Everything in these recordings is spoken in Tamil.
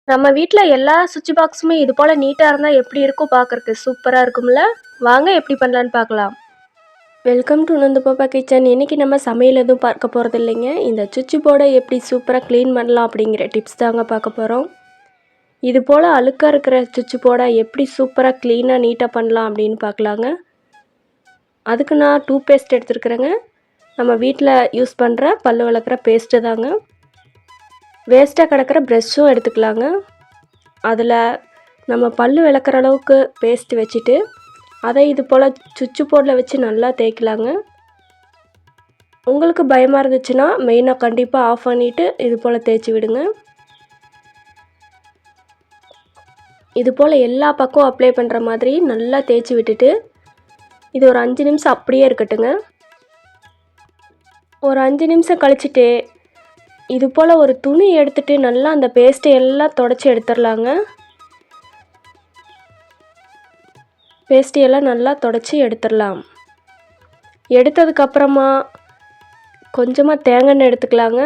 நம்ம வீட்ல எல்லா சுவிட்ச் பாக்ஸுமே இது போல நீட்டா இருந்தா எப்படி இருக்கும் பார்க்கறக்கு? சூப்பரா இருக்கும்ல? வாங்க எப்படி பண்ணலான்னு பார்க்கலாம். வெல்கம் டு நந்து பாப்பா கிச்சன். இன்னைக்கு நம்ம சமையல் எதுவும் பார்க்க போறது இல்லைங்க. இந்த சுவிட்ச் போர்டை எப்படி சூப்பரா க்ளீன் பண்ணலாம் அப்படிங்கிற டிப்ஸ் தாங்க பார்க்க போறோம். இது போல அழுக்கா இருக்கிற சுவிட்ச் போர்டை எப்படி சூப்பரா க்ளீனா நீட்டா பண்ணலாம் அப்படின்னு பார்க்கலாங்க. அதுக்கு நான் டூத் பேஸ்ட் எடுத்துருக்குறேங்க. நம்ம வீட்டில் யூஸ் பண்ணுற பல்லு விளக்குற பேஸ்ட்டு தாங்க. வேஸ்ட்டாக கிடக்கிற ப்ரெஷ்ஷும் எடுத்துக்கலாங்க. அதில் நம்ம பல்லு விளக்குற அளவுக்கு பேஸ்ட் வச்சுட்டு அதை இது போல் சுவிட்ச் போர்டில் வச்சு நல்லா தேய்க்கலாங்க. உங்களுக்கு பயமாக இருந்துச்சுன்னா மெயினாக கண்டிப்பாக ஆஃப் பண்ணிவிட்டு இது போல் தேய்ச்சி விடுங்க. இது போல் எல்லா பக்கம் அப்ளை பண்ணுற மாதிரி நல்லா தேய்ச்சி விட்டுட்டு இது ஒரு 5 நிமிஷம் அப்படியே இருக்கட்டுங்க. ஒரு 5 நிமிஷம் கழிச்சிட்டு இது போல் ஒரு துணி எடுத்துகிட்டு நல்லா அந்த பேஸ்ட்டை எல்லாம் தொடச்சி எடுத்துடலாங்க. பேஸ்ட்டையெல்லாம் நல்லா தொடச்சி எடுத்துடலாம். எடுத்ததுக்கப்புறமா கொஞ்சமாக தேங்காய் எடுத்துக்கலாங்க.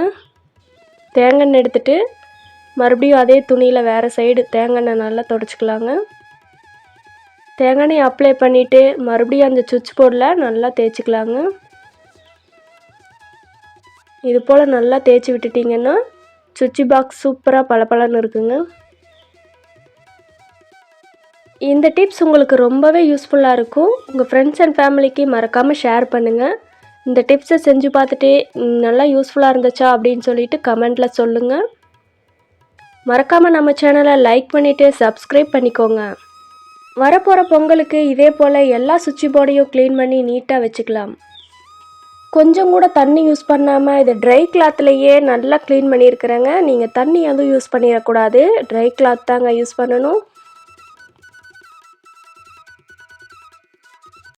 தேங்காய் எடுத்துகிட்டு மறுபடியும் அதே துணியில் வேறு சைடு தேங்காய் நல்லா தொடச்சிக்கலாங்க. தேங்காய் அப்ளை பண்ணிவிட்டு மறுபடியும் அந்த சுவிட்ச் போர்டில் நல்லா தேய்ச்சிக்கலாங்க. இது போல் நல்லா தேய்ச்சி விட்டுட்டிங்கன்னா சுவிட்ச் பாக்ஸ் சூப்பராக பளபளன்னு இருக்குங்க. இந்த டிப்ஸ் உங்களுக்கு ரொம்பவே யூஸ்ஃபுல்லாக இருக்கும். உங்கள் ஃப்ரெண்ட்ஸ் அண்ட் ஃபேமிலிக்கு மறக்காமல் ஷேர் பண்ணுங்கள். இந்த டிப்ஸை செஞ்சு பார்த்துட்டு நல்லா யூஸ்ஃபுல்லாக இருந்துச்சா அப்படின்னு சொல்லிட்டு கமெண்ட்டில் சொல்லுங்கள். மறக்காமல் நம்ம சேனலை லைக் பண்ணிவிட்டு சப்ஸ்கிரைப் பண்ணிக்கோங்க. வரப்போகிற பொங்கலுக்கு இதே போல் எல்லா சுவிட்ச் போர்டையும் க்ளீன் பண்ணி நீட்டாக வச்சுக்கலாம். கொஞ்சம் கூட தண்ணி யூஸ் பண்ணாமல் இது ட்ரை கிளாத்லேயே நல்லா க்ளீன் பண்ணியிருக்கிறேங்க. நீங்கள் தண்ணி எதுவும் யூஸ் பண்ணிடக்கூடாது. ட்ரை கிளாத் தாங்க யூஸ் பண்ணணும்.